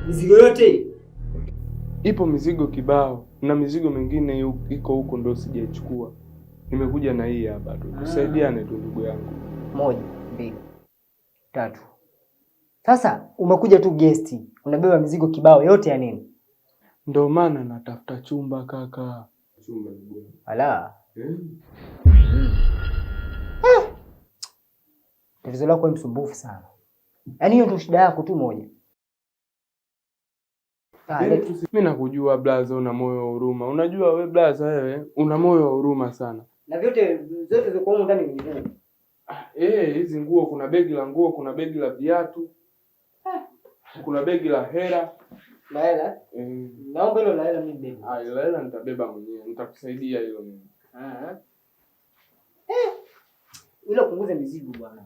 Mizigo yote ipo, mizigo kibao na mizigo mingine iko huko ndo sijaichukua. Nimekuja na hii hapa tu. Tusaidiane tu ndugu yangu. 1, 2, 3. Sasa umekuja tu guest, unabeba mizigo kibao yote ya nini? Ndio maana natafuta chumba kaka. Chumba ndugu. Ala. Tatizo lako ni msumbufu sana. Yaani hiyo ndio shida yako tu moja. Mimi nakujua blaza, una moyo wa huruma. Unajua wewe blaza, wewe una moyo wa huruma sana. Na zote ziko huko ndani ni nguo. Hizi nguo, kuna begi la nguo, kuna begi la viatu. Kuna begi la hela. La hela? Naomba hilo la hela mimi bebe. La hela nitabeba mwenyewe. Nitakusaidia hilo mimi. Ila punguze mizigo bwana.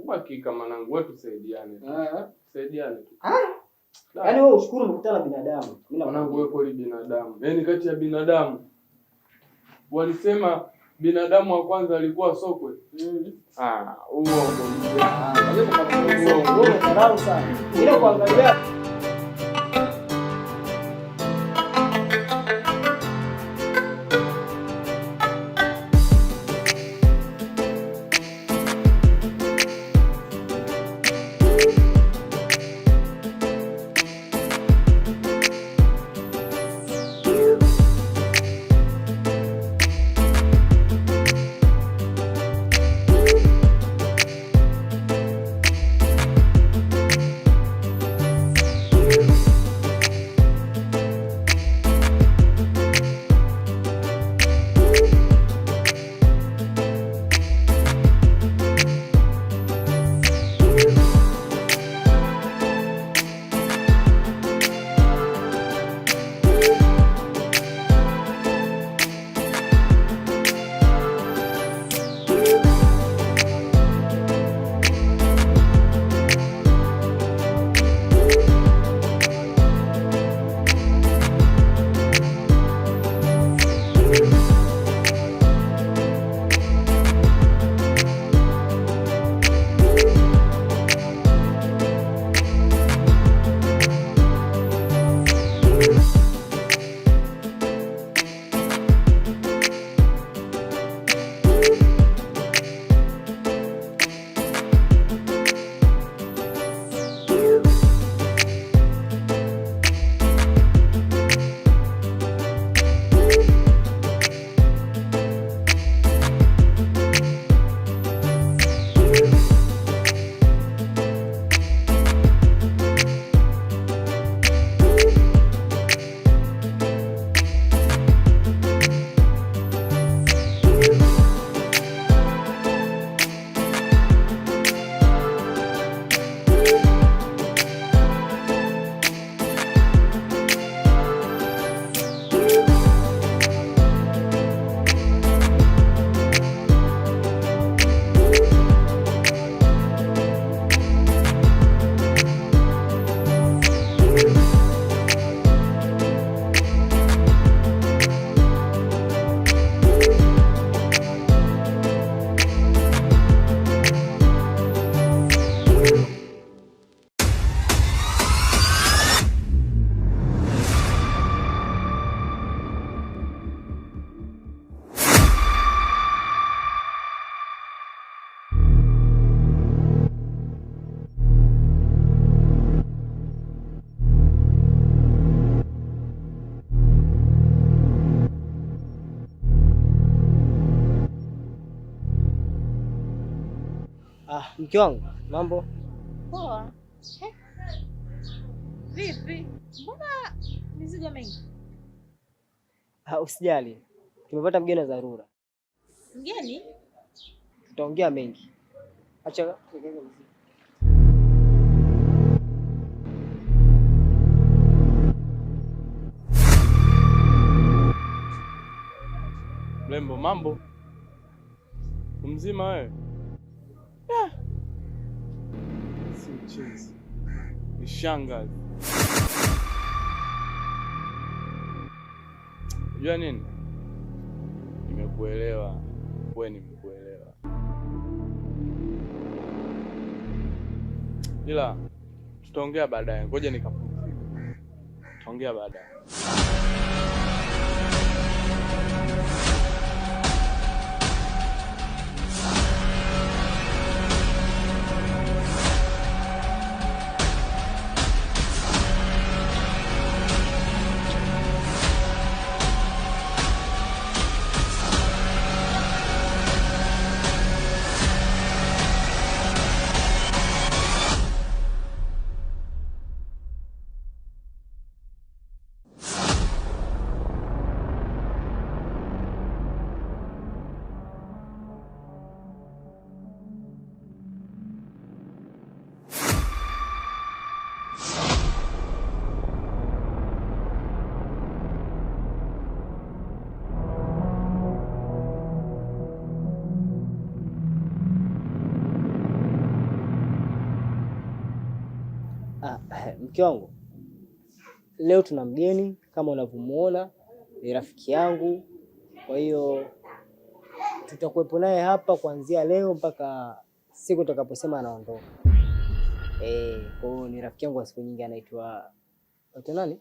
Ubaki kama nangu, wewe tusaidiane. Tusaidiane tu. Yaani wewe ushukuru umekutana na binadamu. Mimi mwanangu, wewe kweli binadamu. Yaani kati ya binadamu walisema binadamu wa kwanza alikuwa sokwe. Uongo. Uongo sana. Ila kuangalia mke wangu, mambo poa? Vipi? Mbona mizigo mingi? Usijali, tumepata mgeni wa dharura. Mgeni? Tutaongea mengi. Acha Mlembo, mambo mzima wewe? Si mchezo, ni shangazi. Unajua nini? Nimekuelewa, wewe nimekuelewa. Ila tutaongea baadaye, ngoja nikapumzike. ongea baadaye. Mke wangu, leo tuna mgeni kama unavyomuona, ni rafiki yangu. Kwa hiyo tutakuwepo naye hapa kuanzia leo mpaka siku tutakaposema anaondoka. Kwa hiyo ni rafiki yangu wa siku nyingi, anaitwa nani?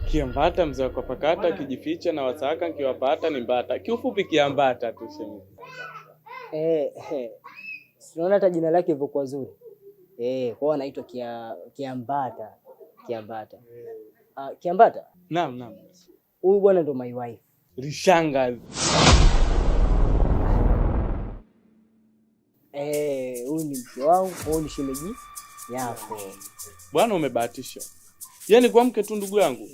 Kiambata, mzee wa pakata kijificha na wasaka kiwapata ni mbata. Kiufupi Kiambata tu shemeji. Unaona hata jina lake lilivyokuwa zuri. Kwa hiyo anaitwa Kiambata. Kiambata. Kiambata? Naam. Huyu bwana ndo my wife. Rishangazi. Huyu ni mke wangu, huyu ni shemeji yako. Bwana umebahatisha. Yaani kwa mke tu ndugu yangu.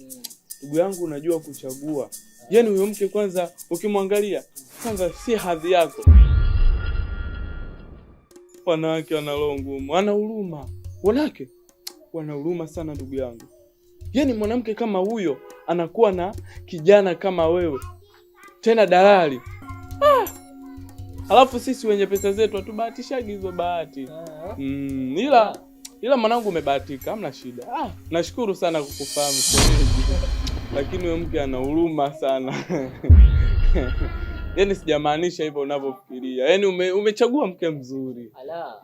Ndugu yangu unajua kuchagua. Yaani huyo mke kwanza ukimwangalia, kwanza si hadhi yako. Wanawake wana roho ngumu, wana huruma. Wanawake wana huruma sana ndugu yangu. Yaani mwanamke kama huyo anakuwa na kijana kama wewe. Tena dalali. Alafu sisi wenye pesa zetu hatubahatishagi hizo bahati. Ila mwanangu umebahatika, hamna shida. Nashukuru sana kukufahamu shemeji. Lakini huyo mke ana huruma sana. Yaani sijamaanisha hivyo unavyofikiria. Yaani umechagua mke mzuri. Ala.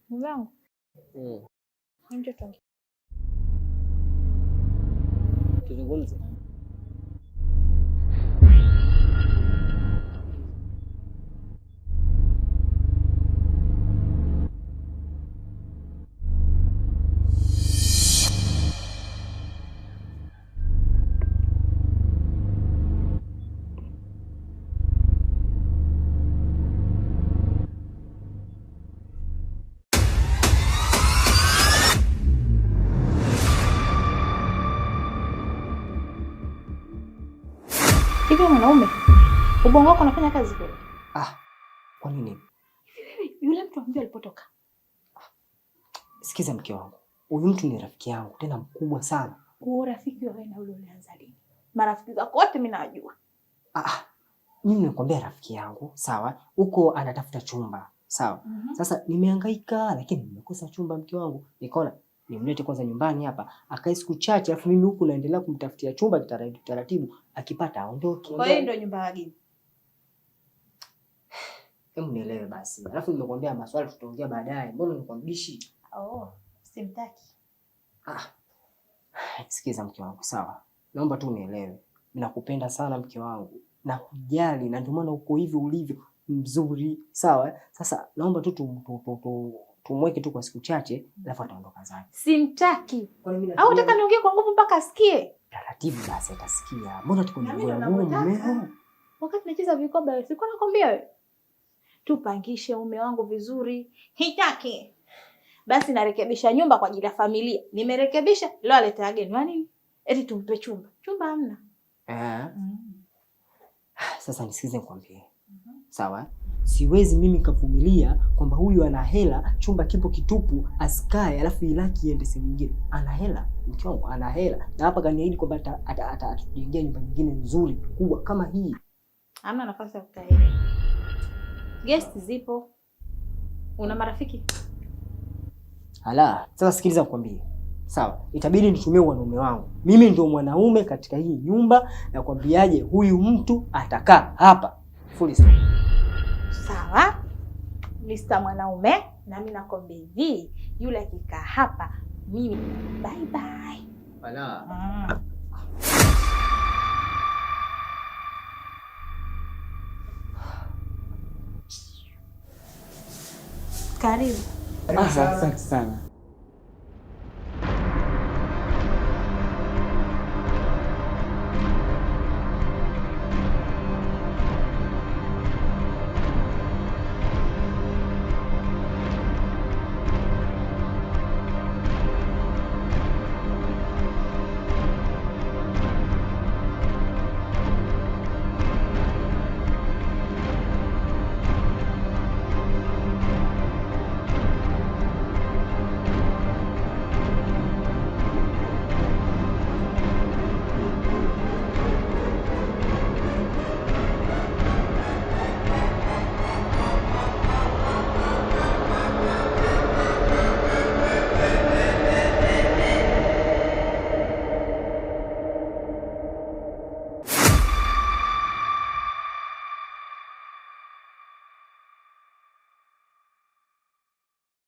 Mwanangu. Nje tu. Tuzungumze. Hivi mwanaume, ubongo wako unafanya kazi kweli? Kwa nini? Yule mtu ambaye alipotoka. Sikiza mke wangu. Huyu mtu ni rafiki yangu, tena mkubwa sana. Huo rafiki wewe na ule ulianza lini? Marafiki zako wote mimi najua. Mimi nakwambia rafiki yangu, sawa? Huko anatafuta chumba, sawa? Sasa nimehangaika lakini nimekosa chumba mke wangu. Nikaona nimlete kwanza nyumbani hapa, akae siku chache afu mimi huku naendelea kumtafutia chumba taratibu, akipata aondoke. Kwa hiyo ndio nyumba yake. Hebu nielewe basi. Alafu nimekwambia maswali tutaongea baadaye. Mbona nikwambishi? Simtaki. Sikiza mke wangu, sawa? Naomba tu unielewe. Mimi nakupenda sana mke wangu. Nakujali na ndio maana uko hivi ulivyo mzuri, sawa? Sasa naomba tu tumweke tu kwa siku chache alafu ataondoka zake. Simtaki. Au unataka niongee kwa nguvu mpaka asikie? Taratibu basi atasikia. Mbona tuko mmeo? Wakati nacheza vikoba wewe sikuwa nakwambia wewe. Tupangishe mume wangu vizuri. Hitaki. Basi narekebisha nyumba kwa ajili ya familia. Nimerekebisha, leo aleta ageni. Wa nini? Eti tumpe chumba. Chumba hamna. Sasa nisikize nikwambie. Sawa? Siwezi mimi kuvumilia kwamba huyu ana hela, chumba kipo kitupu, asikae alafu ilaki iende sehemu nyingine. Ana hela, mke wangu ana hela. Na hapa kaniahidi kwamba atajengea nyumba nyingine nzuri kubwa kama hii. Hamna nafasi ya kukaa hela. Guest zipo. Una marafiki? Sasa sikiliza nikwambie. Sawa, itabidi nitumie wanaume wangu. Mimi ndio mwanaume katika hii nyumba, na kwambiaje huyu mtu atakaa hapa. Full stop. Sawa. Mr. Mwanaume, na mimi nakwambia hivi, yule akikaa hapa mimi. Bye bye. Ala. Karibu. Asante sana.